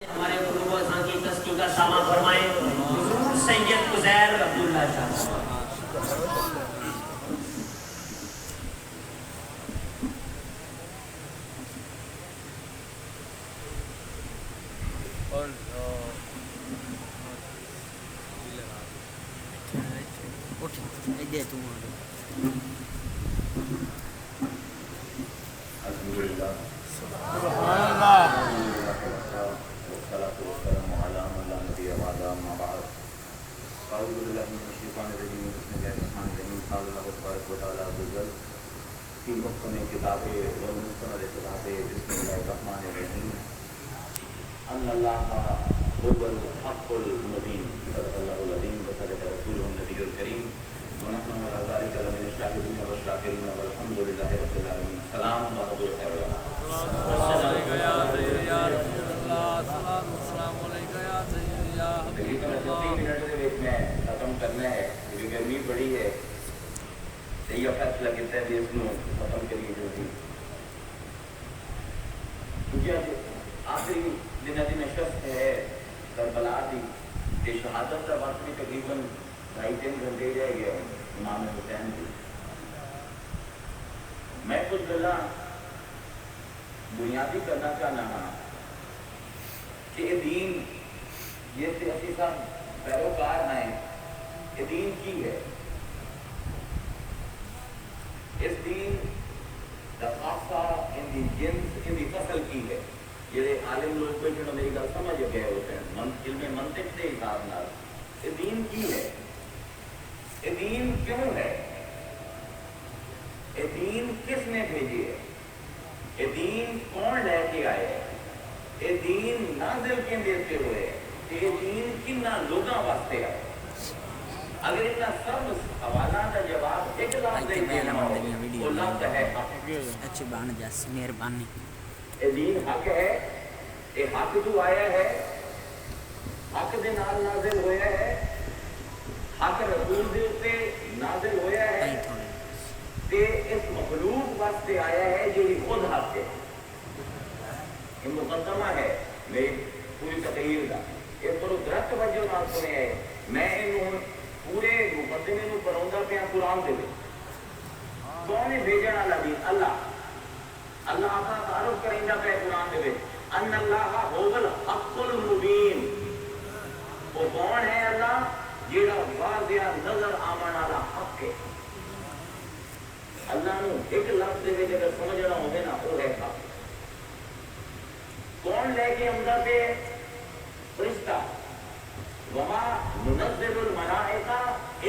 ہمارے قلوب و اذہان کی تسکین کا سامان فرمائیں حضور سید عزیر عبداللہ شاہ الحمدللہ اعوذ باللہ من الشیطان الرجیم بسم اللہ الرحمن الرحیم قال اللہ تبارک و تعالی عز وجل فی محکم کتابہ والمستند کتابہ بسم اللہ الرحمن الرحیم ان اللہ هو الحق المبین صدق اللہ العظیم وصدق رسولہ النبی الکریم ونحن على ذلك لمن الشاهدین والشاکرین والحمد للہ رب العالمین. سلام و رب الخیر. تقریباً 30 منٹ میں ختم کرنا ہے کیونکہ گرمی بڑی ہے. یہ فیصلہ کیتا ہے اس کو ختم کریے جلدی کیونکہ آخری دن نشست ہے کربلا کی کہ شہادت کا وقت بھی تقریباً 2.5-3 گھنٹے رہ گیا امام حسین کی. میں کچھ گلا بنیادی کرنا چاہنا ہاں کہ یہ دین یہ سے اسی صاحب پیروکار ہیں یہ دین کی ہے. اس دین دا خاصہ ان دی جنس ان دی فصل کی ہے. یہ عالم لوگ کو جو میری گل سمجھ گئے ہوتے ہیں علم منطق کے حساب نال یہ دین کی ہے. یہ دین کیوں ہے؟ یہ دین کس نے بھیجی ہے؟ یہ دین کون لے کے آئے ہے؟ یہ دین نازل کیوں دیتے ہوئے ہے؟ یہ دین کنہ لوگاں واسطے ہے؟ اگر اتنا سب حوالہ کا جواب ایک لفظ دے دینا ہو وہ لفظ ہے حق. اچھی بان جاس مہربانی. یہ دین حق ہے. یہ حق تو آیا ہے حق دے نال نازل ہویا ہے. حق رسول دے اوتے نازل ہویا ہے تے اس مخلوق واسطے آیا ہے جو خود حق ہے. یہ مقدمہ ہے میری پوری تقریر کا. یہ پر درخت وجہ نال سنے ہے. میں انہوں پورے مقدمے نو پڑھاؤں پیا قرآن دے کون ہے بھیجن والا دین؟ اللہ. اللہ آپ کا تعارف کریندا پیا قرآن دے ان اللہ هو الحق المبین. وہ کون ہے؟ اللہ جیڑا واضح نظر آمن والا حق ہے. اللہ نو ایک لفظ دے وچ اگر سمجھنا ہوے نا وہ ہے حق. کون لے کے آندا پہ؟ فرشتہ. وما ننزل الملائکہ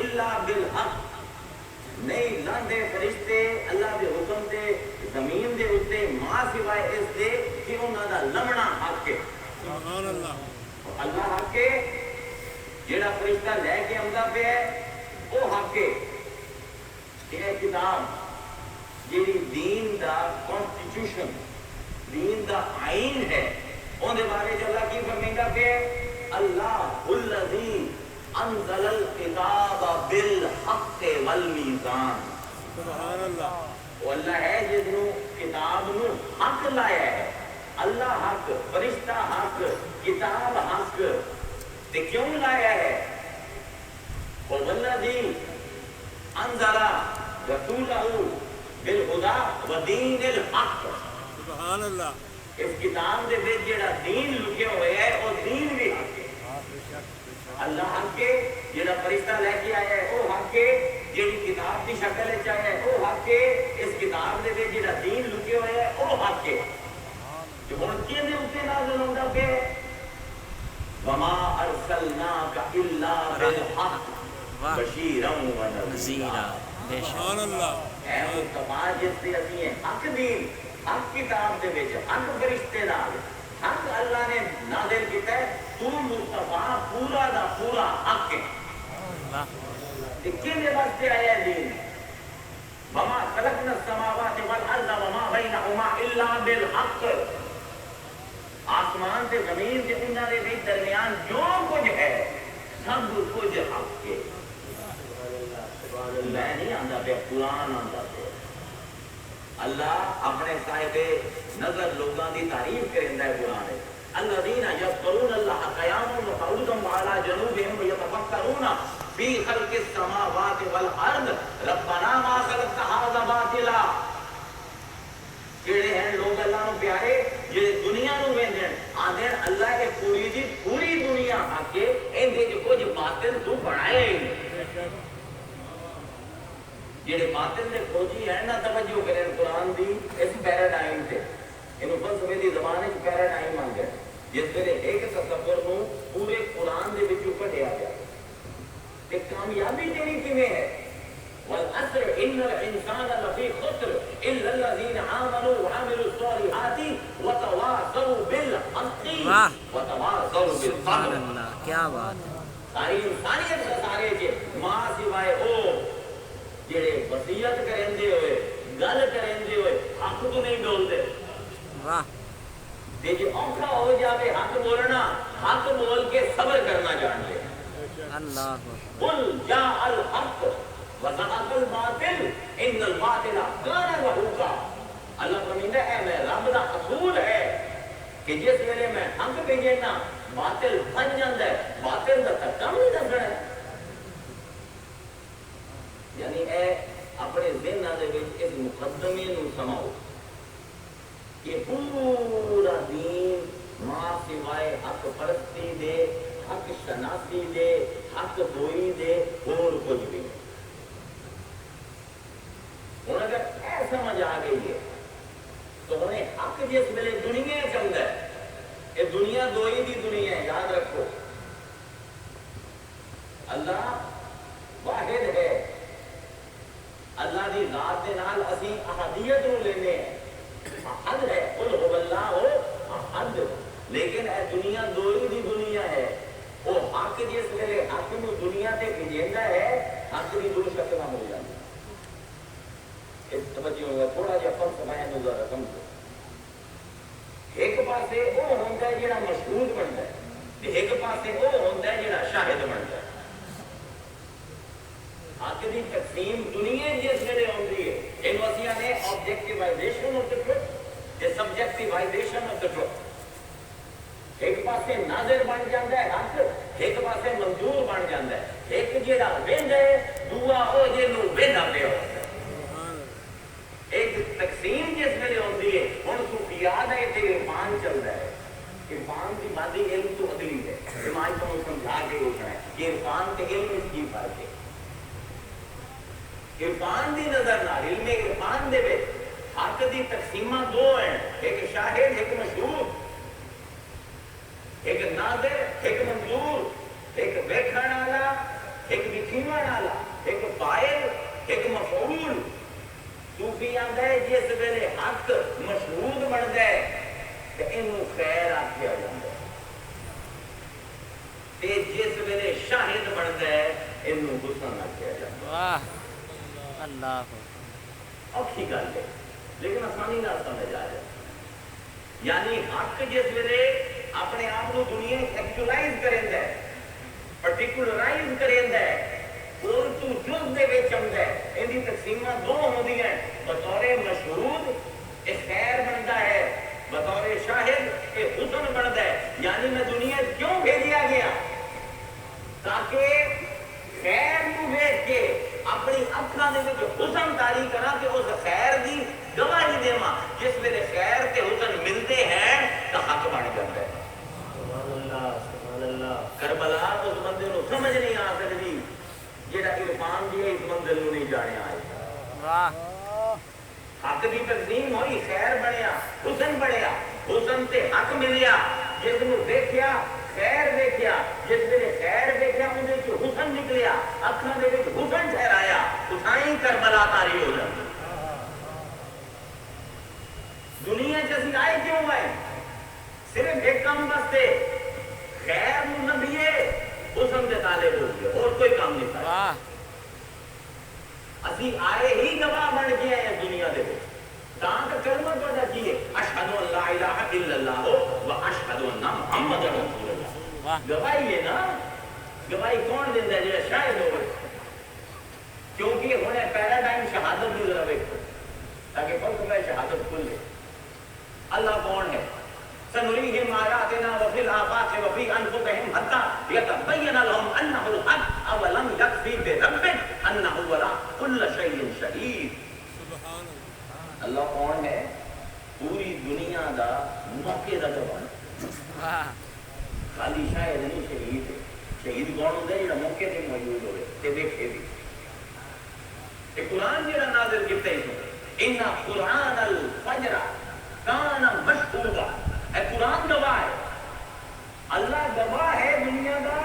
الا بالحق. نہیں لاندے فرشتے اللہ دے حکم دے زمین دے اتے ماں سوائے اس دے کہ انہاں دا لمنا حق ہے. سبحان اللہ. اللہ حق ہے. جیڑا فرشتہ لے کے آندا پہ ہے وہ حق ہے. یہ کتاب جیڑی دین دا کانسٹیٹیوشن دین دا آئین ہے ان دے بارے جو اللہ کی فرمائندا پہ اللہ الذی انزل الکتاب بالحق والمیزان. سبحان اللہ. وہ اللہ ہے جس نے کتاب نو حق لایا ہے. اللہ حق، فرشتہ حق، کتاب حق. تے کیوں لایا ہے؟ والذی انزل رسولہ بالہدی ودین الحق. سبحان اللہ. اس کتاب دے وچ جڑا دین لکھیا ہویا ہے وہ دین بھی حق ہے. اللہ حق ہے. جڑا فرشتہ لے کے آیا ہے وہ حق ہے. جڑی کتاب کی شکل وچ آیا ہے وہ حق ہے. اس کتاب دے وچ جڑا دین لکھیا ہویا ہے وہ حق ہے. جو ہن کیندے اوتے نازل ہوندا پیا وما ارسلناک الا بالحق بشیرا ونذیرا. سبحان اللہ. اے مصطفیٰ جس سے اسی حق دین حق کتاب دے وچ حق فرشتے نال حق اللہ نے نازل کیتا ہے. تو مصطفیٰ پورا دا پورا حق ہے. کنے واسطے آیا ہے دین؟ وما خلقنا السماوات والارض وما بینہما الا بالحق. آسمان سے زمین سے انہاں دے درمیان جو کچھ ہے سب کچھ حق ہے. میں نہیں آندا پہ قرآن آندا پہ. اللہ اپنے صاحب نظر لوگاں دی تعریف کریندا ہے قرآن. الذين يذكرون الله قياما وقعودا وعلى جنوبهم ويتفكرون في خلق السماوات والارض ربنا ما خلقت هذا باطلا. کیڑے ہیں لوگ اللہ نو پیارے جڑے دنیا نو ویندے آندے اللہ کے پوری دی پوری دنیا آ کے ایندے جو کچھ باطل تو بنائے جڑے باطل دے کھوجی ہیں نا توجہ کریں قرآن دی اس پیراڈائم تے انہوں فلسفے دی زبان وچ پیراڈائم بن گیا جس ویلے ایک تصور نو پورے قرآن دے وچ کڈیا گیا تے کامیابی تیری کیویں ہے والعصر ان الانسان لفی خسر الا الذين امنوا وعملوا الصالحات وتواصوا بالحق وتواصوا بالصبر. کیا بات ہے. ساری انسانیت کا سارے کے ماں سوائے او جڑے وصیت کریندے ہوئے گل کریندے ہوئے حق تو نہیں ڈولدے. واہ. تے جے اوکھا ہو جاوے حق بولنا حق بول کے صبر کرنا جان لے. اللہ قل جاء الحق وزهق الباطل ان الباطل كان زهوقا. اللہ فرماتا ہے میں رب دا اصول ہے کہ جس ویلے میں حق کہے نا باطل بن جاندا ہے باطل دا کم نہیں دسنا ہے. یعنی اے اپنے ذہن دے وچ اس مقدمے نو سماؤ کہ پورا دین ماں سوائے حق پرستی دے حق شناسی دے حق گوئی دے اور کچھ بھی نہیں. ہوں اگر اے سمجھ آ گئی ہے تو انہیں حق جس ویلے دنیا چلتا ہے یہ دنیا دو ہی دی دنیا ہے یاد رکھو. اللہ واحد ہے اللہ دی ذات دے نال اسی احدیت نو لینے ہیں احد ہے قل هو اللہ احد. لیکن اے دنیا دو ہی دی دنیا ہے وہ حق جس ویلے حق نو دنیا تے بھیجدا ہے حق دی دو شکلاں ہو جاندی. اس توجہ ہوگا تھوڑا جہا فلسفہ ہے ذرا سمجھو. ایک پاسے وہ ہوندا ہے جڑا مشہود بندا ہے تے ایک پاسے وہ ہوندا ہے جڑا شاہد بندا ہے. حق دی تقسیم دنیا جس ویلے ہوندی ہے اینو اسی نے آبجیکٹیوائزیشن آف دی ٹروتھ تے سبجیکٹیوائزیشن آف دی ٹروتھ. ایک پاسے ناظر بن جاندا ہے حق ایک پاسے منظور بن جاندا ہے. ایک جڑا ویندا ہے دوسرا او جنوں ویندا پیا ہوندا ہے. ایک تقسیم جس ویلے ہوندی ہے ہن صوفیات ہے تے عرفان چلدا ہے. عرفان کی باتیں علم تو اگلی ہے دماغ کو سمجھا کے اٹھنا ہے کہ عرفان تے علم اس کی فرق ہے. عرفان دی نظر نال علم عرفان دے وچ حق دی تقسیماں دو ہیں ایک شاہد ایک مشہود ایک ناظر ایک منظور ایک ویکھن والا ایک وکھیون والا ایک فاعل ایک مفعول. صوفی آندا ہے جس ویلے حق مشہود بندا ہے تے اینوں خیر آکھیا جاندا ہے تے جس ویلے شاہد بندا ہے اینوں حسن آکھیا جاندا ہے. واہ اللہ. اوکھی گل ہے لیکن آسانی نال سمجھ آ جائے. یعنی حق جس ویلے اپنے آپ کو دنیا ایکچولائز کریندا ہے پرٹیکولرائز کریندا ہے اور تو جز دے وچ آندا ہے. ان دی تقسیماں دو ہوندیاں بطور مشہود اے خیر بندا ہے بطور شاہد اے حسن بندا ہے. یعنی میں دنیا کیوں بھیجیا گیا تاکہ خیر نو ویکھ کے اپنی اکھاں دے وچ حسن تاری کراں کہ اس خیر دی گواہی دیواں. جس ویلے خیر تے حسن ملتے ہیں تو حق بن جاتا ہے. سبحان اللہ سبحان اللہ. کربلا اس بندے نو سمجھ نہیں آ سکتی جڑا عرفان دی اس منزل نو نہیں جانیا ہے. واہ. حق دی تقسیم ہوئی خیر بنیا حسن بنیا حسن تے حق ملیا. جس نو دیکھیا خیر دیکھیا جس ویلے خیر دیکھیا اندے وچ حسن نکلیا اکھاں دے وچ حسن ٹھہرایا اتھائیں کربلا تاری ہو جاتی. دنیا چ آئے کیوں آئے صرف ایک کام واسطے خیر نو نبیے حسن دے طالب ہو گئے اور کوئی کام نہیں تھا. واہ. اسی آئے ہی گواہ بن گئے ہیں دنیا دے وچ. تاں کہ کلمہ پڑھا کیے اشہد ان لا الہ الا اللہ و اشہد ان محمد رسول اللہ. گواہی ہے نا. گواہی کون دیندا ہے جڑا شاہد ہوے کیونکہ ہن پیراڈائم شہادت دی ضرورت ہے تاکہ فلسفہ شہادت کھلے. اللہ کون ہے سنريهم آياتنا وفي الآفاق وفي أنفسهم حتى يتبين لهم أنه الحق أولم يكفي بربك أنه على كل شيء شهيد. اللہ کون ہے؟ پوری دنیا دا موقع دا گواہ. واہ خالی شاید نہیں شہید ہے. شہید کون ہوتا ہے؟ جڑا موقع تے موجود ہوئے تے دیکھے بھی. تے قرآن جڑا نازل کیتا ہے ان قرآن الفجر کان مشہودا. اے قرآن گواہ ہے. اللہ گواہ ہے دنیا دا.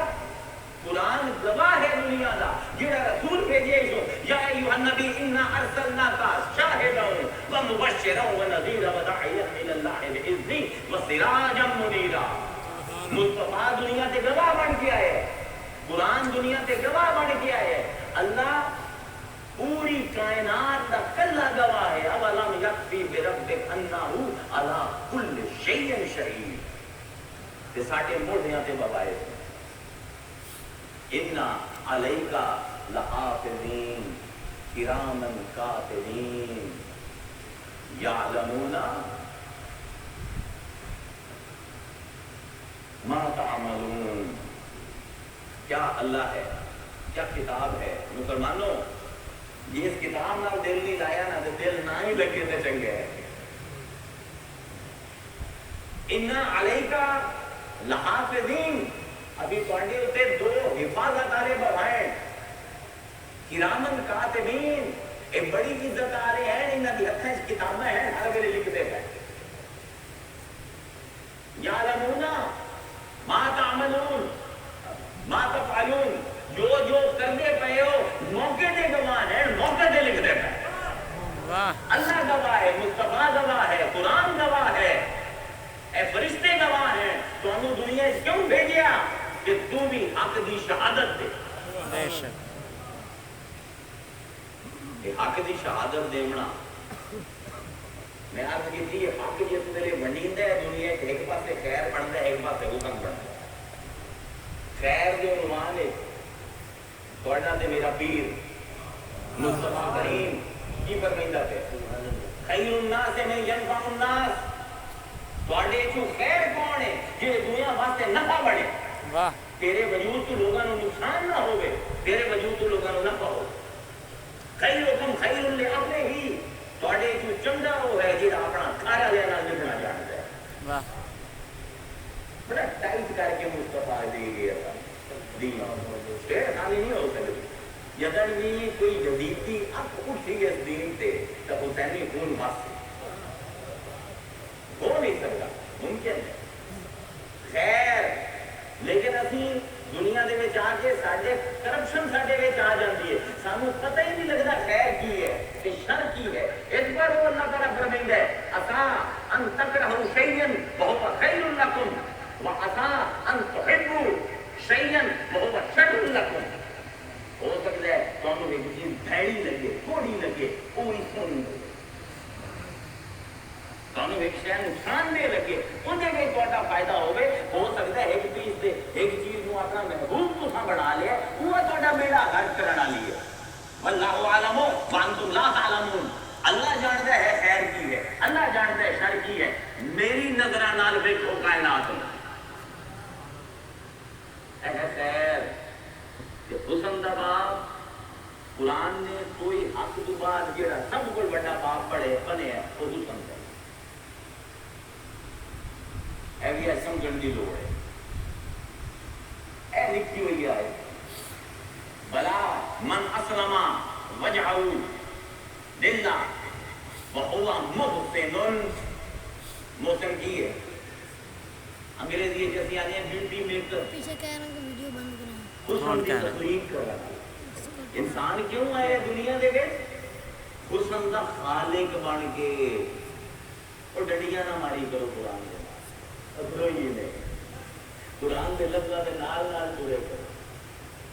قرآن گواہ ہے دنیا دا. جڑا رسول بھیجے سو یا ایھا النبی انا ارسلناک شاہدا و مبشرا و نذیرا و داعیا الی اللہ باذنہ و سراجا منیرا. مصطفیٰ دنیا تے گواہ بن کے آئے. قرآن دنیا تے گواہ بن کے آئے. اللہ پوری کائنات کا کلا گواہ ہے. اولم یکفی بربک انہ علی کل شیء شہید. تے ساڈے موڑیاں تے بوائے ان علیک لحافظین کراما کاتبین یعلمون ما تعملون. کیا اللہ ہے؟ کیا کتاب ہے؟ مسلمانوں یہ اس کتاب نال دل نہیں لایا نا تو دل نہ ہی لگے تے چنگے ہے. انا علیک لحافظین. ابھی تواڈے اوتے دو حفاظت والے بوائے کرامن کاتبین. اے بڑی عزت والے ہیں. انہاں دی ہتھاں وچ کتاباں ہیں ہر ویلے لکھتے ہیں. یعلمون ما تعملون ما تفعلون. جو جو کرنے پے ہو موقع دے گواہ ہیں. موقع دے لکھتے ہیں. واہ اللہ گواہ ہے. مصطفیٰ گواہ ہے. قرآن گواہ ہے. اے فرشتے گواہ ہیں. تو ہم دنیا اس کیوں بھیجیا کہ تو بھی حق دی شہادت دے. بے شک حق دی شہادت دینا. میں عرض کی تھی حق جس ویلے ونڈیندا ہے دنیا ایک پاسے خیر بنتا ہے ایک پاسے حکم بنتا ہے. خیر جو عنوان ہے تہاڈا تے میرا پیر مصطفیٰ کریم کی فرمائندا ہے خیر الناس من ينفع الناس. تہاڈے چوں خیر کون ہے جے دنیا واسطے نفع بنے. واہ تیرے وجود تو لوگاں نوں نقصان نہ ہوے. تیرے وجود تو لوگاں نوں نفع ہو. خیرکم خیر لأہلہ. تہاڈے چوں چنگا وہ ہے جڑا اپنا گھر والے نال لکھنا جاندا ہے. واہ بڑا ٹائٹ کر کے مصطفیٰ دے گیا دین. پھر خالی نہیں ہو سکتی. جدن بھی کوئی جدیدی اک اٹھی اس دین تے تو حسینی خون وس ہو نہیں سکتا. ممکن ہے خیر. لیکن اسی دنیا دے وچ آ کے ساڈے کرپشن ساڈے وچ آ جاندی ہے. سانوں پتہ ہی نہیں لگدا خیر کی ہے تے شر کی ہے. اس پر وہ اللہ تعالیٰ فرمائندا ہے عسیٰ ان تکرہوا شیئا وہو خیر لکم وعسیٰ ان تحبوا شیئا وہو شر لکم. ہو سکتا ہے تانوں ایک چیز بھیڑی لگے کوڑی لگے کوئی سونی لگے. تانوں ایک شے نقصان دے لگے اودے وچ تہاڈا فائدہ ہوے. ہو سکتا ہے ایک چیز دے ایک چیز نوں اپنا محبوب تساں بنا لیا وہ تہاڈا بیڑا غرق کرن والی ہے. واللہ اعلم وانتم لا تعلمون. اللہ جانتا ہے خیر کی ہے. اللہ جانتا ہے شر کی ہے. میری نظراں نال ویکھو کائنات نوں. اے خیر کہ حسن دا باب قرآن نے کوئی حق تو بعد جڑا سب کو بڑا پاپ پڑے بنے ہے وہ حسن ہے. اے بھی سمجھن دی لوڑ ہے. اے لکھی ہوئی ہے بلا من اسلم وجهه للہ وهو محسن. محسن کی ہے انگریزی جیسی آنے ہیں بیوٹی میکر. پیچھے کہہ رہا ہوں کہ ویڈیو بند کریں. حسن کی تخلیق کر رہا ہے. انسان کیوں آئے دنیا دے وچ؟ حسن دا خالق بن کے. اور ڈڈیاں نہ ماری کرو قرآن دے نال. ادھروں ہی نے قرآن دے لفظاں دے نال نال جڑے کرو.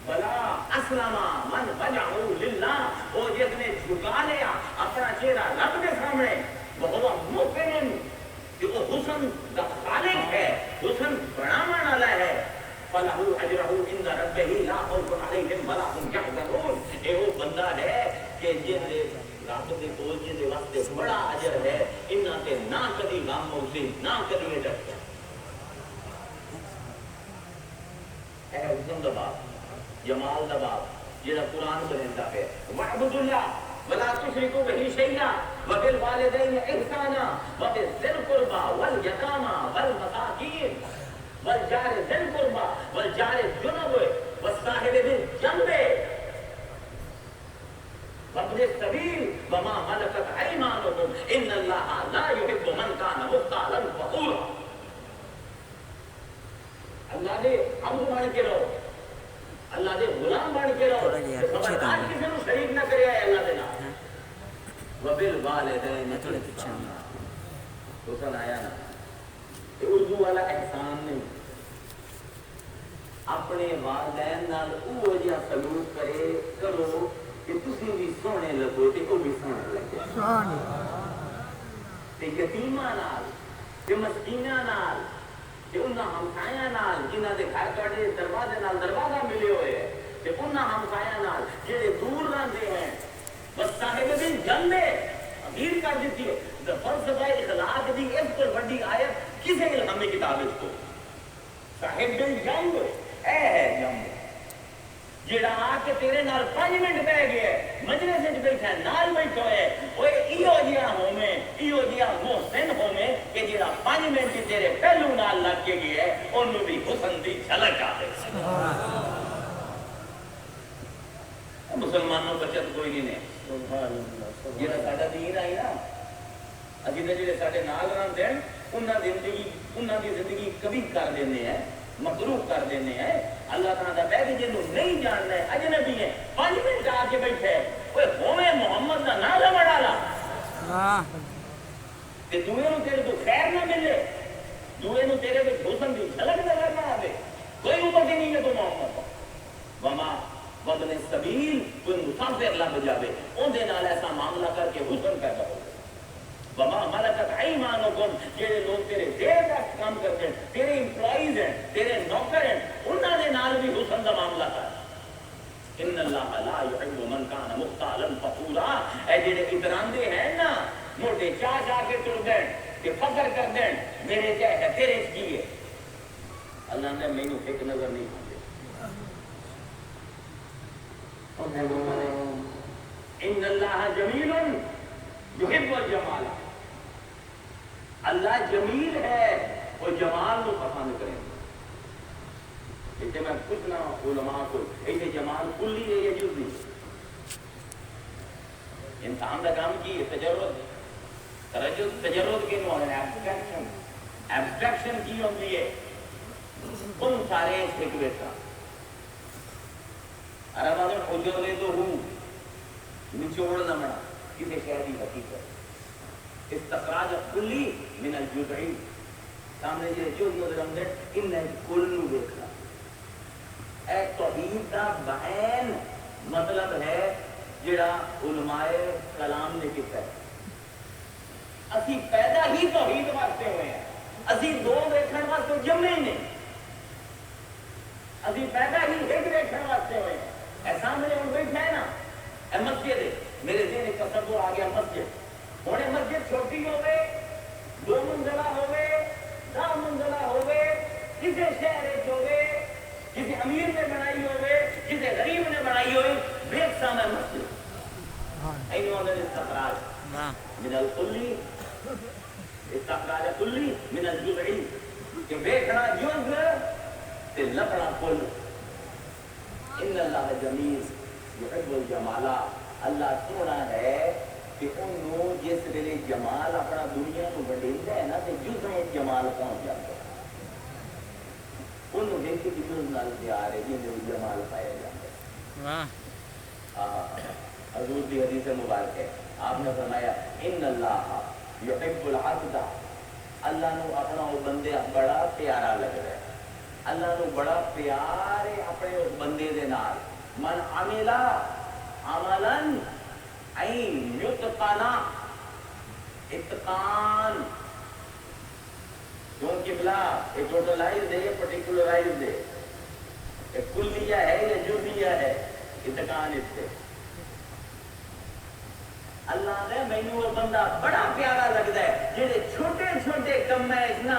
بلا اسلم من وجهه للہ. وہ جس نے جھکا لیا اپنا چہرہ رب کے سامنے وہ محسن کہ وہ حسن دا خالق ہے. حسن بناون والا ہے. فَلَهُ أَجْرَهُ عِنْدَ رَبِّهِ لَا خَوْفٌ عَلَيْهِمْ وَلَا هُمْ يَحْزَنُونَ. اے وہ بندہ ہے کہ جس دے رب دے کول جس دے واسطے بڑا اجر ہے. انہاں تے نہ کبھی غم ہوسی نہ کبھی ڈر. حسن دا باب جمال دا باب جڑا قرآن کہندا ہے وعبد اللہ ولا تشركوا به شيئا وبالوالدين احسانا وبذي القربى واليتامى والمساكين والجار ذي القربى والجار الجنب والصاحب بالجنب وابن السبيل وما ملكت ايمانكم ان الله لا يحب من كان مختالا فخورا. اللہ نے عبد بن کے رہو, اللہ دے غلام بن کے رہو, خبردار کسی کو شریک نہ کرے اللہ دے نام. وبالوالدین احسانا حسن آیا نا, یہ اردو والا احسان نہیں, اپنے والدین نال او جہا سلوک کرو کہ تسی بھی سونے لگو تے او بھی سونے لگے. تے یتیماں نال تے مسکیناں نال تے انہاں ہمسایاں نال جنہاں دے گھر تواڈے دروازے نال دروازہ ملے ہوئے ہے تے انہاں ہمسایاں نال جڑے دور رہندے ہیں بس صاحب بن جنب امیر کر دیتی ہے. فلسفہ اخلاق دی اس پر بڑی آیت کسے الہامی کتاب اس کو صاحب بن جنب اے ہے جنب جڑا آ کے تیرے نال 5 منٹ بیٹھ گیا ہے مجلس وچ بیٹھا ہے نال بیٹھا ہے اوے ایو جیا ہوویں ایو جیا محسن ہوویں کہ جڑا 5 منٹ تیرے پہلو نال لگ کے گیا ہے اونوں بھی حسن دی جھلک آوے. سبحان اللہ. مسلمانوں بچت کوئی نہیں ہے. سبحان اللہ. جڑا ساڈا دین آئی نا اجی دے جڑے ساڈے نال رہندے ہیں انہاں دی زندگی کبھی کر دیندے ہیں مکروہ کر دینے ہیں. اللہ تعالیٰ دا بیٹھ جنوں نہیں جاننا ہے اجنبی ہے 5 منٹ آ کے بیٹھے اوے ہوویں محمد دا نام نہ ڈالا تے دوے نوں تیرے تو خیر نہ ملے, دوے نوں تیرے وچ حسن دی جھلک نظر نہ آوے, کوئی امت ہی نہیں ہے تو محمد وما وابن السبیل کوئی مسافر لگ جاوے اون دے نال ایسا معاملہ کر کے حسن پیدا ہو. وما ملکت ایمانکم جڑے لوگ تیرے دیر تک کام کرتے ہیں تیرے امپلائیز ہیں تیرے نوکر ہیں انہاں دے نال بھی حسن دا معاملہ کر. ان اللہ لا يحب من كان مختالا فخورا. اے جڑے اتراندے ہیں نا موٹے چاہ کے ٹر دین کہ فخر کر دین میرے کیا ہے تیرے کی ہے, اللہ نے مینوں ایک نظر نہیں آندے. ان اللہ جمیل یحب الجمال. اللہ جمیل ہے اور جمال کو پسند کریں. اسے میں پوچھنا علماء کو ایسے جمال کلی ہے یا جزوی؟ انسان کا کام کی ہے تجرد کے نوع ایبسٹریکشن کی ہوتی ہے ان سارے ایک بیٹھا عرب آدم حجر لے تو ہوں نچوڑ نہ مڑا کسی شہری حقیقت استخراج کلی من الجزئی سامنے جو جز نظر آمدے انہیں کل نو دیکھنا. اے توحید دا بعین مطلب ہے جڑا علماء کلام نے کیتا ہے. اسی پیدا ہی توحید واسطے ہوئے ہیں, اسی دو دیکھن واسطے جمے ہی نہیں, اسی پیدا ہی ایک دیکھن واسطے ہوئے ہیں. اے سامنے ہوں بیٹھا ہے نا اے مسجد ہے, میرے ذہن ایک تصور آ گیا مسجد ہونے مسجد چھوٹی ہوئے 2 منزلہ ہوئے 10 منزلہ ہوئے کسی شہر ہوئے کسی امیر نے بنائی ہوئے کسی غریب نے بنائی ہوئے بیک سامنے مسجد اینو اندر استخراج من الکلی استخراج کلی من الجزئی کہ بیکھنا جز تے لپڑا کل. ان اللہ جمیل یحب الجمالا. اللہ سونا ہے کہ انہوں جس ویلے جمال اپنا دنیا کو وڈیندا ہے نا تے جزوں جمال پہنچ جاتا ہے. انہوں دیکھ کے جز نال پیار ہے جن میں جمال پایا جاتا ہے. حضور کی حدیث مبارک ہے آپ نے فرمایا ان اللہ یحب العبد. اللہ نو اپنا وہ بندے بڑا پیارا لگ رہا ہے, اللہ نو بڑا پیار ہے اپنے اس بندے دے نال. من عملا عملا این یتقنا اتقان کیونکہ بلا یہ ٹوٹلائز دے پرٹیکولرائز دے یہ کلیہ ہے یا جزیہ ہے اتقان اس سے. اللہ نے مینوں وہ بندہ بڑا پیارا لگتا ہے جہے چھوٹے چھوٹے کم ہے اتنا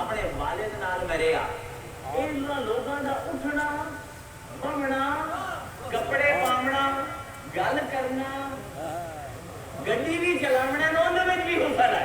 ਆਪਣੇ ਵਾਲਿਦ ਨਾਲ ਮਰਿਆ। ਇਹਨਾਂ ਲੋਕਾਂ ਦਾ ਉੱਠਣਾ ਬਵਣਾ, ਕੱਪੜੇ ਪਾਉਣਾ, ਗੱਲ ਕਰਨਾ, ਗੱਡੀ ਵੀ ਚਲਾਉਣਾ ਨਾ, ਉਹਦੇ ਵਿੱਚ ਵੀ ਹੁਸਨ ਹੈ।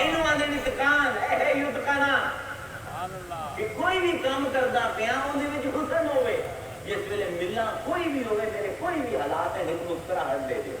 ਇਹਨੂੰ ਆਂਦੇ ਨੇ ਦੁਕਾਨ, ਇਹ ਯੂ ਦੁਕਾਨਾ ਕਿ ਕੋਈ ਵੀ ਕੰਮ ਕਰਦਾ ਪਿਆ ਉਹਦੇ ਵਿੱਚ ਹੁਸਨ ਹੋਵੇ। ਜਿਸ ਵੇਲੇ ਮਿਲਣਾ ਕੋਈ ਵੀ ਹੋਵੇ, ਮੇਰੇ ਕੋਈ ਵੀ ਹਾਲਾਤ ਹੈ, ਇੱਕ ਮੁਸਕਰਾਹਟ ਦੇ ਦਿਓ।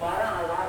12,000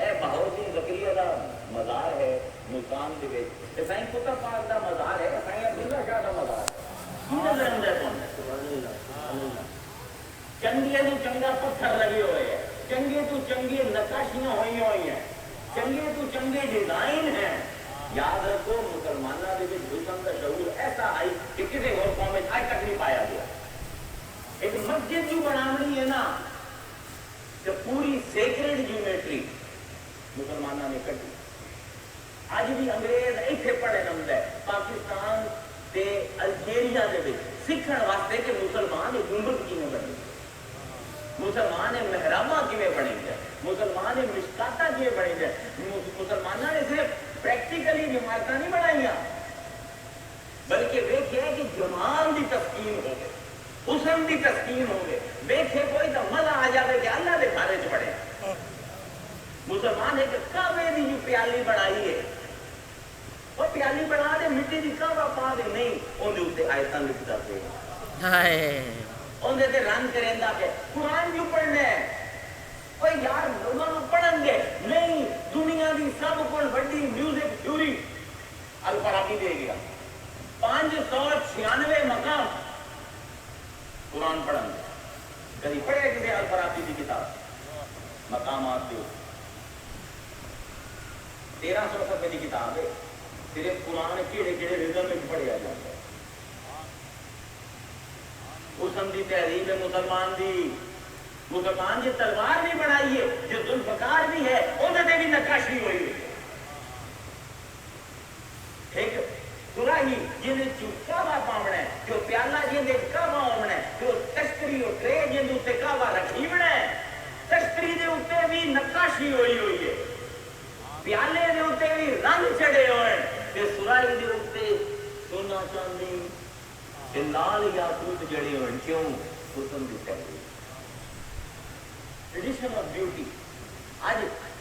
اے بہوسی زکریا دا مزار ہے ملتان دے وچ تے سائیں کتب پاک دا مزار ہے سائیں عبداللہ شاہ دا مزار ہے کی نظر آندا ہے چنگے تو چنگا پتھر لگے ہوئے ہیں چنگے تو چنگے نقاشیاں ہوئی ہیں چنگے تو چنگے ڈیزائن ہیں یاد رکھو مسلمانوں کے حسن کا شعور ایسا آئی کہ کسی اور قوم میں آج تک نہیں پایا گیا ایک مسجد جو بنانی ہے نا کہ پوری سیکرڈ جیومیٹری مسلمانوں نے کٹی اج بھی انگریز ایتھے پڑھے نمد ہے پاکستان تے الجیریا دے وچ سیکھن واسطے کہ مسلمان گنبد کیویں بنے مسلمان محراباں کیویں بنے گئے مسلمان مشکاتاں کیویں بنے گئے مسلمانوں نے صرف پریکٹیکلی عمارتاں نہیں بنائیاں بلکہ ویکھیا کہ جمال دی تسکین ہو گئے حسن دی تسکین ہو گئے ویکھے کوئی تو مزہ آ جائے کہ اللہ دے گھر وچ پڑھے مسلمان ایک کعبے دی جو پیالی بنائی ہے وہ پیالی بنا دے مٹی دی کعبہ پا دے نہیں اون دے اوتے آیتاں لکھدا پے ہائے اون دے تے رنگ کریندا پے قرآن جو پڑھنا ہے اوے یار لوگوں پڑھن گے نہیں دنیا دی سب کول بڑی میوزک تھیوری الفارابی دے گیا 596 مقام قرآن پڑھن گے کبھی پڑھے کسی الفارابی کی کتاب مقامات دے 1300 روپے کی کتاب ہے صرف قرآن کیڑے کیڑے رزم میں پڑھیا جاتا ہے حسن دی تحریر ہے مسلمان جی تلوار بھی بنائی ہے جو ذوالفقار بھی ہے انہوں نے بھی نقاشی ہوئی ہے ایک سراہی جن کعبہ پاونا ہے جو پیالہ جن کعبہ ہونا ہے جو تشتری اور ٹرے جن تے کعبہ رکھی بنا ہے تشتری دے اوتے بھی نقاشی ہوئی ہے پیالے دے اوتے بھی رنگ چڑھے ہوئے تے سراہی دے اوتے سونا چاندی تے لال یاقوت جڑے ہوئے کیوں حسن دی تحریر ٹریڈیشن آف بیوٹی آج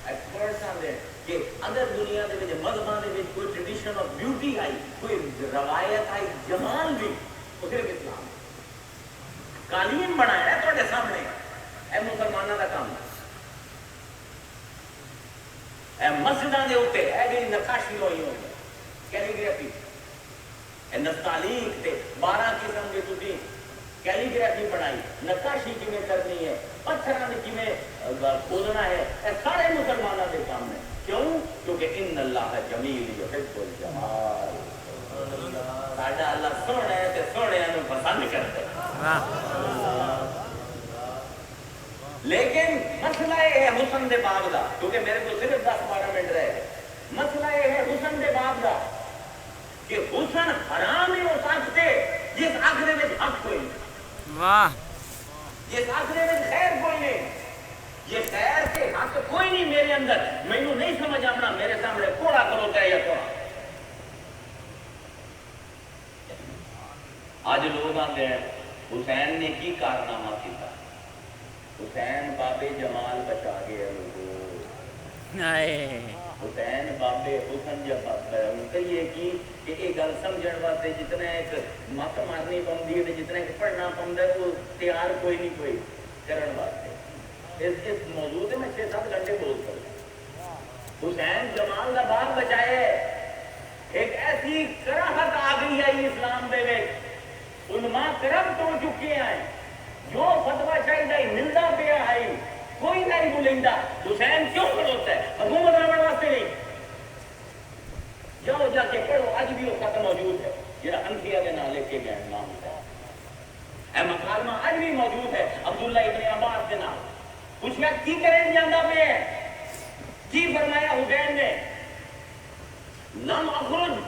ایکسپرٹس آندے کہ اگر دنیا دے وچ مذہباں دے وچ کوئی ٹریڈیشن آف بیوٹی آئی کوئی روایت آئی جمال دی وہ صرف اسلام قالین بنایا ہے تواڈے سامنے اے مسلماناں دا کام اے مسجداں دے اوتے اے جڑی نقاشی ہوئی ہوئی کیلیگرافی اے نستعلیق تے 12 قسم دے تسی کیلیگرافی بنائی نقاشی کیویں کرنی ہے پتھراں دے کیویں کھودنا ہے اے سارے مسلماناں دے کام ہے کیوں کیونکہ ان اللہ جمیل یحب الجمال ساڈا اللہ سونا ہے تے سونیاں نوں پسند کردا ہے لیکن مسئلہ یہ ہے حسن دے باب دا کیونکہ میرے کو صرف 10-12 منٹ رہے گئے مسئلہ یہ ہے حسن دے باب دا کہ حسن حرام ہی ہو سکتے جس آخرے میں حق کوئی نہیں واہ جس آخرے میں خیر کوئی نہیں یہ خیر کے حق کوئی نہیں میرے اندر میں نہیں سمجھ آنا میرے سامنے کوڑا کروتا ہے یا کوڑا آج لوگ آتے ہیں حسین نے کی کارنامہ کیا حسین بابے جمال بچا گیا لوگوں حسین بابے حسن جب ان کا یہ کہ یہ گل سمجھن واسطے جتنا ایک مت مارنی پوندی ہے جتنا ایک پڑھنا پوندا ہے وہ تیار کوئی نہیں کوئی کرن واسطے اس موضوع سے میں 6-7 گھنٹے بول سکتا حسین جمال دا باپ بچائے ایک ایسی کراہت آ گئی ہے اسلام دے وچ علماء کرم تو چکے ہیں جو فتویٰ چاہیے ملتا پیا ہے کوئی نہیں بولیندا حسین کیوں کھڑوتا ہے حکومت ربڑ واسطے نہیں جاؤ جا کے پڑھو اج بھی وہ خط موجود ہے جہاں انفیہ کے نام لے کے گئے نام ہے اے مکالمہ اج بھی موجود ہے عبداللہ ابن عباس کے نام پوچھا کی کریں جاندہ پہ ہے کی فرمایا حسین نے لم اخرج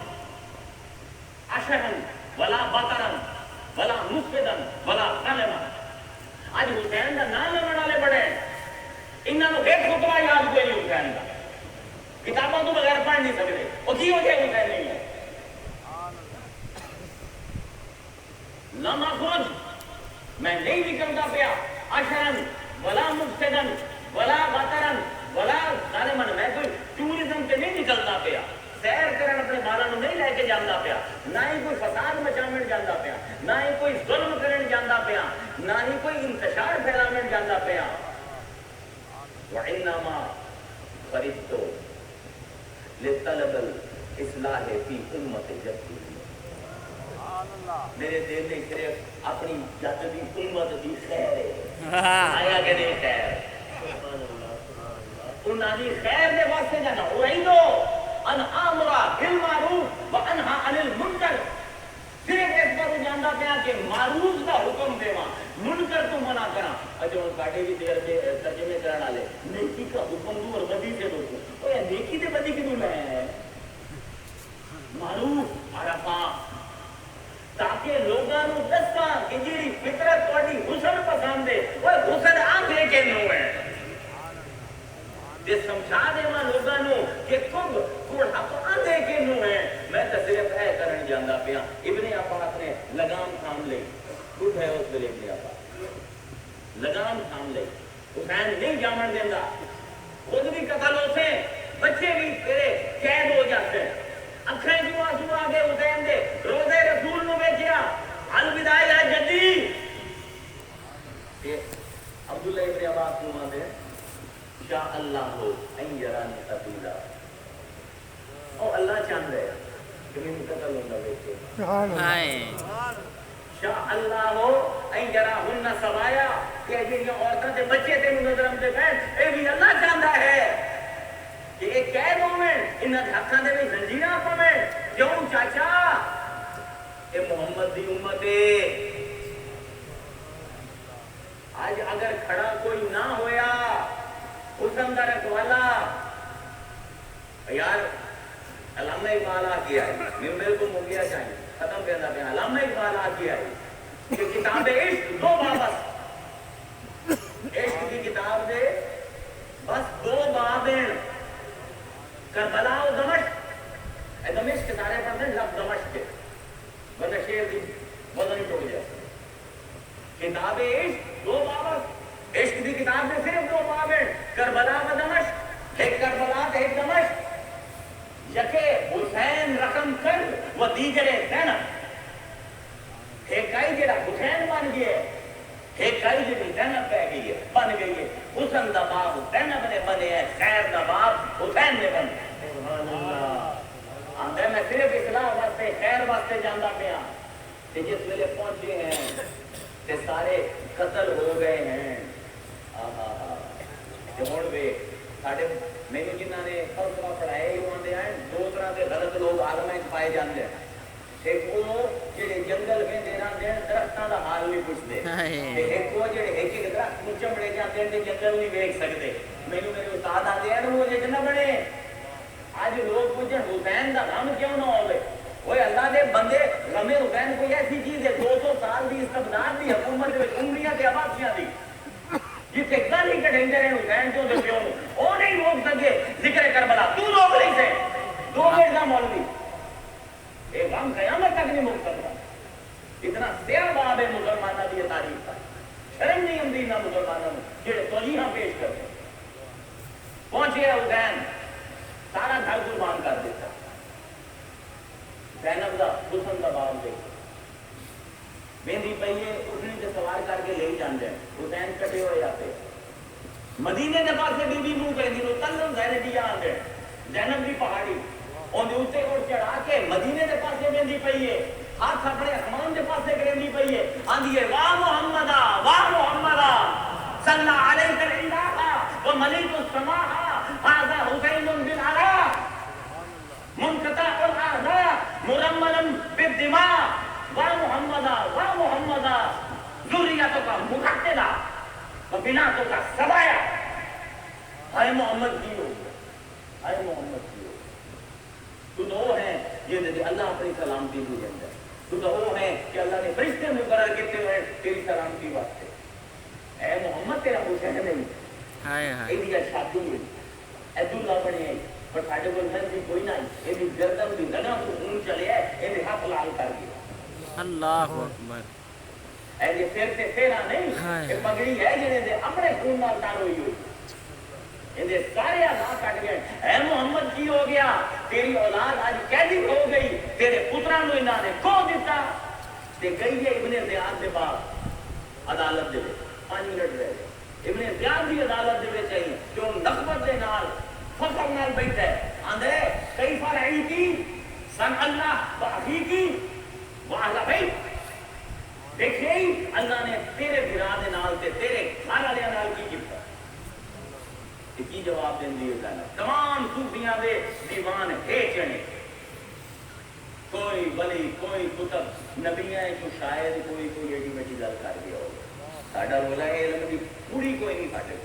عشرا ولا بطرا ولا مسفدا ولا قلما آج حسین کا نام لینے والے بڑے انہوں نے ایک خطبہ یاد کوئی نہیں حسین کا کتابوں تو بغیر پڑھ نہیں سکتے وہ کی وجہ حسین نہیں ہے لم اخرج میں نہیں نکلتا پیا عشرا ولا مسفدا ولا بطرا ولا قلما میں کوئی ٹورزم پہ نہیں نکلتا پیا سیر کرن اپنے بالوں نہیں لے کے جانا پیا نہ ہی کوئی فساد مچاون جانا پیا نہ ہی کوئی ظلم کرن جانا پیا نہ ہی کوئی انتشار پھیلاون جانا پیا وانما فرشتوں لطلب الاصلاح فی امت جدی میرے دل میں صرف اپنی جد دی امت دی خیر ہے آیا کہ نہیں خیر انہاں دی خیر دے واسطے جانا اعیدو ان امرا بالمعروف وانہا عن المنکر صرف اس پر جاندا پیا کہ معروف دا حکم دیواں منکر تو منع کراں اجو کاٹے بھی دیر کے ترجمے کرن والے نیکی کا حکم دو اور بدی سے روکو اوے نیکی تے بدی کیوں لے معروف عرفا تاکہ لوگاں نو دساں کہ جیڑی فطرت تہاڈی حسن پسند ہے اوے حسن آندے کہ نو ہے تے سمجھا دیواں لوگاں نو کہ کب کوڑا تو آندے کہ نو ہے میں تے صرف اے کرن جاندا پیا ابن عباس نے لگام تھام لئی خود ہے اس ویلے ابن عباس لگام تھام لئی حسین نہیں جامن دیندا خود بھی قتل ہوتے بچے بھی تیرے قید ہو جاتے ہیں اکھیں کیوں آنسو آگے حسین دے روزے رسول نو بیچیا الوداع یا جدی کہ عبداللہ ابن عباس نو آندے شاء اللہ ہو این یرانی قتیلا او اللہ چاند رہے کہ میں قتل ہوندہ بیچے ہائے شاء اللہ ہو این یراہن سوایا کہ جنہیں عورتوں سے بچے تھے نظرم سے بہن اے بھی اللہ چاندہ ہے کہ ایک قید ہوئے انہاں دے حقاں دے بھی زنجیراں پویں کیوں چاچا اے محمد دی امت ہے آج اگر کھڑا کوئی نہ ہویا حسن دا رکھوالا یار علامہ اقبال کیا ہے ممبر کو مگیا چاہیے ختم کرنا پہ علامہ اقبال کیا ہے کہ کتاب عشق دو بابس عشق کی کتاب دے بس دو بابیں کربلا و دمشق اے دمشق کے سارے پڑھتے ہیں لفظ دمشق کے ورنہ شیر دی وزن ٹوٹ جائے کتاب عشق دو بابس عشق دی کتاب میں صرف دو بابیں کربلا و دمشق ایک کربلا ایک دمشق یکے حسین رقم کر وہ دیگرے زینب ایک کئی جڑا حسین بن گئے ایک کئی جڑی زینب پہ گئی ہے بن گئی ہے حسن دا باب زینب نے بنے ہے خیر دا باب حسین نے بنے سبحان اللہ آندے میں صرف اصلاح واسطے خیر واسطے جاندا پیا کہ جس ویلے پہنچے ہیں تے سارے قتل ہو گئے ہیں ہن وے ساڈے مینوں جنہاں نے فلسفہ پڑھائے ہوندے ہیں دو طرح دے غلط لوگ عالم وچ پائے جاندے ہیں ایک وہ جڑے جنگل وچ دینا دین درختاں دا حال نہیں پوچھدے تے ایک وہ جڑے ایک ایک درخت نوں چمڑے جاندے تے جنگل نہیں ویکھ سکدے مینوں میرے استاد آندے ہیں وہ جے نہ بنے آج لوگ پوچھن حسین دا غم کیوں نہ ہوے اوے اللہ دے بندے غم حسین کوئی ایسی چیز ہے 200 سال دی استبداد دی حکومت وچ عمریاں تے آبادیاں دی جسے گل ہی کٹھیں رہے حسین جو دے پیوں وہ نہیں روک سکے ذکر کربلا تو روک نہیں سے دو مرزا مولوی ایک غم قیامت تک نہیں روک سکتا اتنا سیاہ باب ہے مسلمانہ دی تاریخ کا شرم نہیں ہوندی نہ مسلمانوں جڑے توجیہاں پیش کرتے پہنچے حسین سارا گھر قربان کر دیتا زینب دا حسن دا باب دیکھ مہندی پہیے اٹھنے سے سوار کر کے لے جاندے ہیں حسین کٹے ہوئے آتے مدینے کے پاس سے بی بی منہ کہیں گے تلن زینبیہ آندے زینب بھی پہاڑی اور دوسرے کو چڑھا کے مدینے کے پاس سے مہندی پہیے ہاتھ اپنے اسمان کے پاس سے کرندی پہیے آندھیے واہ محمدہ صلی علیہ الاللہ و ملیک السماء هذا حسین بالعلا منقطع الاعضاء مرملا بالدماء واہ محمدہ ذریتوں کا مقتدہ و بناتوں کا سبایا اے محمد کی ہو اے محمد کی ہو تو دو ہیں یہ دے اللہ اپنی سلامتی بھی دیتا ہے تو دو ہیں کہ اللہ نے فرشتے مقرر کیتے ہوئے تیری سلامتی واسطے اے محمد تیرا حسین نہیں ہائے ہائے یہ شادی ہے عبداللہ بنے ہیں پر ساڈے کول بھی کوئی نہیں یہ گردن دی لگا تو خون چلے ہے یہ ہاتھ لال کر دیا اللہ اکبر اے یہ سر تے تیرا نہیں یہ پگڑی ہے جنے دے اپنے خون نال تار ہوئی ہوئی اندے سارے اعضاء کٹ گئے اے محمد کی ہو گیا تیری اولاد آج قیدی ہو گئی تیرے پتراں نو انہاں نے کھو دیتا تے گئی ہے ابن زیاد دے بعد عدالت دے 5 منٹ رہ گئے ابن زیاد دی عدالت دے وچ آئی جو نخبت دے نال فخر نال بیٹھا ہے آندے کئی فرعی کی سن اللہ باہی کی واہلا بیت دیکھے ہی اللہ نے تیرے بھرا دے نال تے تیرے گھر والے نال کی کیتا کی جواب دین دی ہے تمام صوفیاں دے دیوان ہے چنے کوئی ولی کوئی کتب نبی ہے جو شاید کوئی ایڈی بڑی گل کر گیا ہوگا ساڈا رولا ہے علم دی پوری کوئی نہیں ساڈے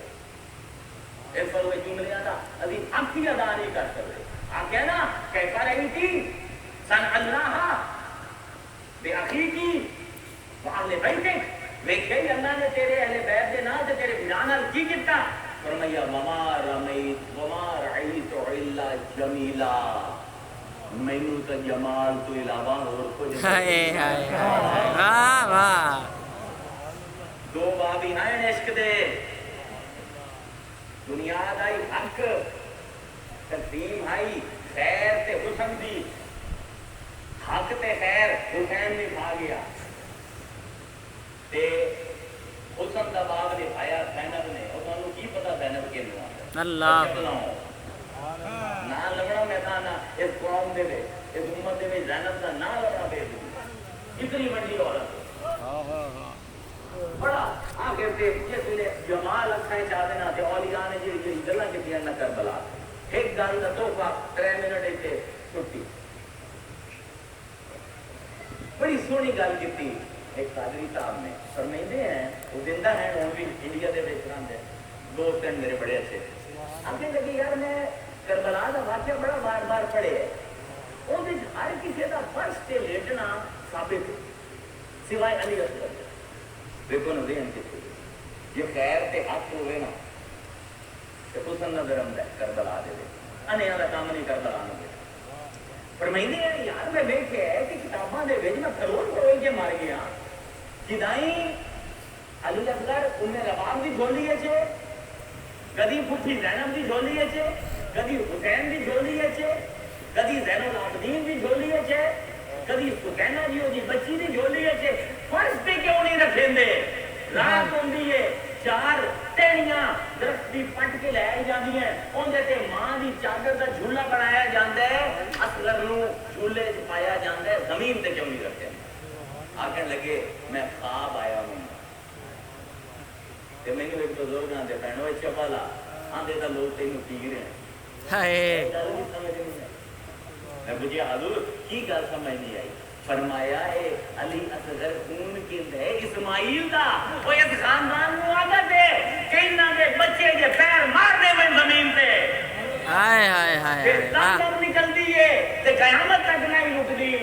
اس پر وہ جملے دا ابھی اکھی ادا نہیں کر سکتے آکھے نا کیسا رہی تھی سن اللہ بے اخی کی وہاں بیٹھے ویکھے اللہ نے تیرے اہل بیت دے نال تے تیرے بھرا نال کی کیتا فرمایا وما رمیت وما رعیت الا جمیلا مینوں تے جمال تو علاوہ اور کچھ ہائے ہائے ہائے واہ واہ دو بابی ہیں عشق دے دنیا دا ہی حق تقسیم آئی خیر تے حسن دی حق تے خیر حسین نے کھا گیا تے حسن دا باب نے کھایا زینب نے اور تانوں کی پتہ زینب کے نام اللہ نہ لگنا میدان اس قوم دے وچ اس امت دے وچ زینب دا نام لگنا بے کتنی بڑی عورت بڑا آخر تے جس ویلے جمال اکھائیں چاہ دینا تے اولیاء نے جڑی گلاں کیتیاں نہ کربلا ایک گل دا تحفہ 3 منٹ تے چھٹی بڑی سونی گل کیتی ایک قادری صاحب نے فرمائندے ہیں وہ زندہ ہیں وہ بھی انڈیا دے وچ رہندے دوست ہیں میرے بڑے اچھے آگے لگی یار میں کربلا دا واقعہ بڑا بار بار پڑھے ہے وہ ہر کسی دا فرش تے لیٹنا ثابت سوائے علی اکبر دیکھو نا دین کسی یہ خیر تے حق ہوئے نا تے حسن نظر آمدا ہے کربلا دے انہاں دا کام نہیں کربلا نو دے فرمائندے ہیں یار میں ویکھیا ہے کہ کتاباں دے وچ میں کروڑ کے مار گیا جدائیں علی اکبر انہیں رباب دی جھولی ہے کدی پھپھی زینب دی جھولی ہے کدی حسین دی جھولی ہے کدی زین العابدین دی جھولی ہے کدی سکینہ دی بچی دی جھولی ہے فرش تے کیوں نہیں رکھیں دے رات ہوندی ہے 4 ٹہنیاں درخت دی پٹ کے لے جاندی ہیں اندے تے ماں دی چادر دا جھولا بنایا جاندا ہے اصغر نو جھولے وچ پایا جاندا ہے زمین تے کیوں نہیں رکھتے آکھنے لگے میں خواب آیا ہوں تے میں ایک بزرگ آندے بہنو چپالا آندے دا لوگ تینوں پی رہے ہیں ہائے میں بجھے حضور کی گل سمجھ نہیں آئی فرمایا ہے علی اصغر خون کند ہے اسماعیل دا وہ اس خاندان نو عادت ہے کہ انہاں دے بچے دے پیر مار دے میں زمین تے ہائے ہائے ہائے پھر دم نکلتی ہے تے قیامت تک نہیں رکدی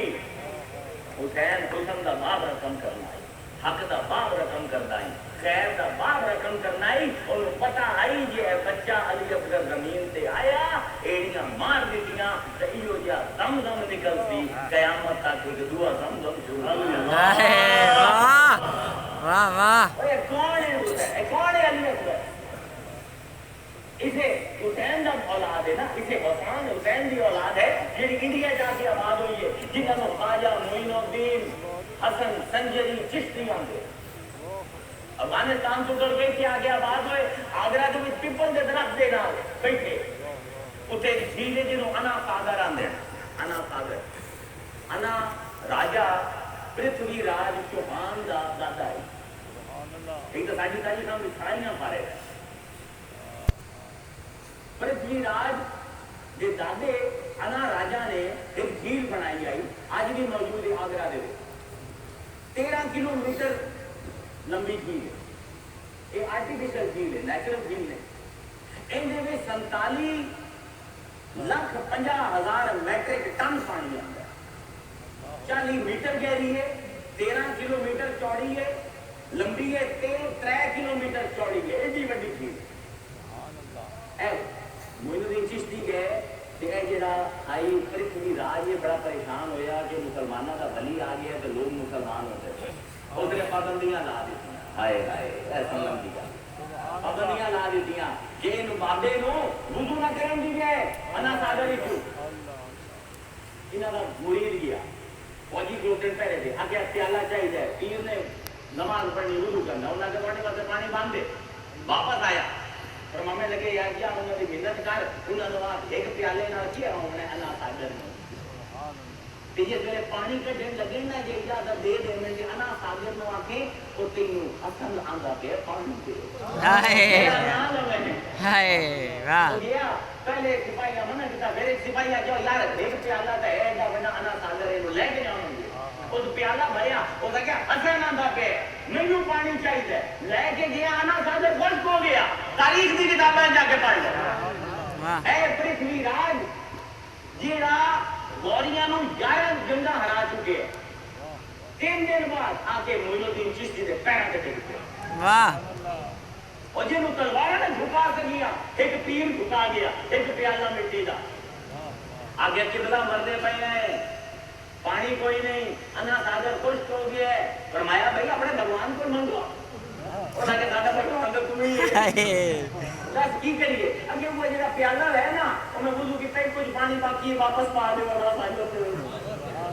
حسین حسن دا باب رقم کرنا ہے حق دا باب رقم کرنا ہے خیر دا باب رقم کرنا ہے اور پتہ آئی جی ہے بچہ علی اکبر زمین تے آیا ایڑیاں مار دیتیاں تے ایو جا دم دم نکلتی قیامت تک ایک دعا دم دم شروع واہ واہ واہ اے کون ہے حسین اے کون ہے علی اکبر اسے حسین دا اولاد ہے نا اسے حسین دی اولاد ہے جڑی انڈیا جا کے آباد ہوئی ہے جنہاں نو خواجہ معین الدین حسن سنجری چشتی آندے افغانستان تو ڈر گئی تھی آگے آباد ہوئے آگرہ کے وچ پیپل دے درخت دے نال بیٹھے اتنے جھیل جنوں انا ساگر آندے انا ساگر انا راجا پرتھوی راج چوہان دا دادا ہے ایک تو ساجی تاجی کام ساریاں پارے پرتھوی راج دے دادے انا راجا نے ایک جھیل بنائی آئی آج بھی موجود ہے آگرہ دے 13 کلومیٹر لمبی جھیل ہے یہ آرٹیفیشل جھیل ہے نیچرل جھیل ہے ان میں 47,50,000 میٹرک ٹن پانی آتا ہے 40 میٹر گہری ہے 13 کلومیٹر چوڑی ہے لمبی ہے 3 کلومیٹر چوڑی ہے ایڈی بڑی جھیل معین الدین چشتی گئے کہ جڑا آئی پرتھوی راج یہ بڑا پریشان ہویا کہ مسلمانوں کا ولی آ گیا تو لوگ مسلمان ہوتے تھے اس نے پابندیاں لا دیتی ہائے ہائے ایسا لمبی گل پابندیاں لا دیتی کہ ان بابے نو وضو نہ کرن دی گئے انا ساگر ہی کیوں انہاں دا مرید گیا فوجی گروٹن پہلے دے آگے پیالہ چاہیے پیر نے نماز پڑھنی وضو کرنا انہاں کے پڑھنے واسطے پانی باندھ دے واپس آیا فرمانے لگے یار کیا انہوں نے محنت کر انہوں نے ایک پیالے نہ کیا انہوں نے اللہ ساگر میں تے جے میرے پانی کڈن لگے نا جے اجازت دے دے میں جے انا ساگر نو آکھے او تینوں حسن آندا پہ پانی دے ہائے ہائے واہ گیا پہلے سپاہی منع کیتا پھر ایک سپاہی جو یار ایک پیالہ تے ایڈا بنا انا ساگر نو لے کے جاؤں گے او پیالہ بھریا او کہیا حسن آندا پہ مینوں پانی چاہیے لے کے گیا انا ساگر خشک ہو گیا تاریخ دی کتاباں جا کے پڑھ لو واہ اے پرتھوی راج جیڑا گوریاں نو 11 گنگا ہرا چکے ہیں 3 دن بعد آ کے معین الدین چشتی دے پیراں تے ٹک پیا واہ اور جنوں تلوار نے جھکا سکیا ایک پیر جھکا گیا ایک پیالہ مٹی دا آگے قبلہ مردے پے ہیں پانی کوئی نہیں انا ساگر خشک ہو گیا ہے فرمایا بھائی اپنے بھگوان کو منگو اور آگے دادا بھگوان تو تمہیں ہی ہے بس کی کریے اگے وہ جڑا پیالہ ہے نا میں وضو کیتا ہی کچھ پانی باقی واپس پا دے اور ساجو تے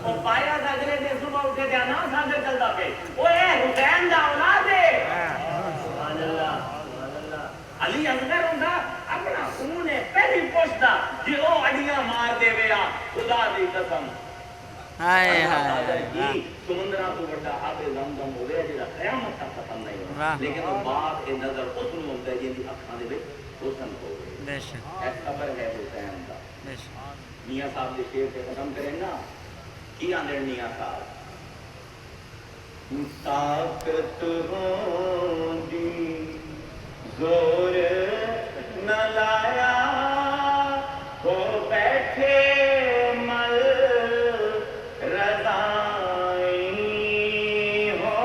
اور پایا اگلے دن صبح اٹھے تے نا ساگر چلدا پے اوے حسین دا اولاد ہے سبحان اللہ سبحان اللہ علی اصغر ہوندا اپنا انہوں نے پہلی پوچھتا جی او اڑیاں مار دے ویا خدا دی قسم ہائے ہائے سمندرا تو بڑا آب زمزم ہو گیا جڑا قیامت تک ختم نہیں ہونا لیکن وہ باپ اے نظر اس نوں ہوندا ہے جن دی اکھاں دے وچ روشن ہو گئی بے شک ایک خبر ہے حسین دا بے شک میاں صاحب دے شعر سے ختم کریں نا کی آندے میاں صاحب طاقت ہوندی زور نہ لایا ہو بیٹھے مل رضائی ہو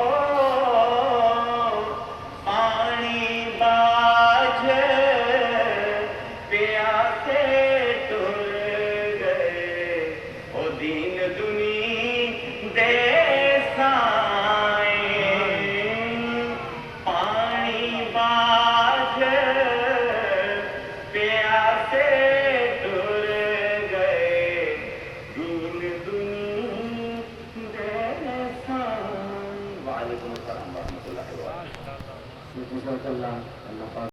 پانی باجھ پیاسے ٹر گئے او دین دنی دے سائیں پانی باجھ پیاسے ٹر گئے دین دنی دے سائیں وعلیکم السلام ورحمۃ اللہ وبرکاتہ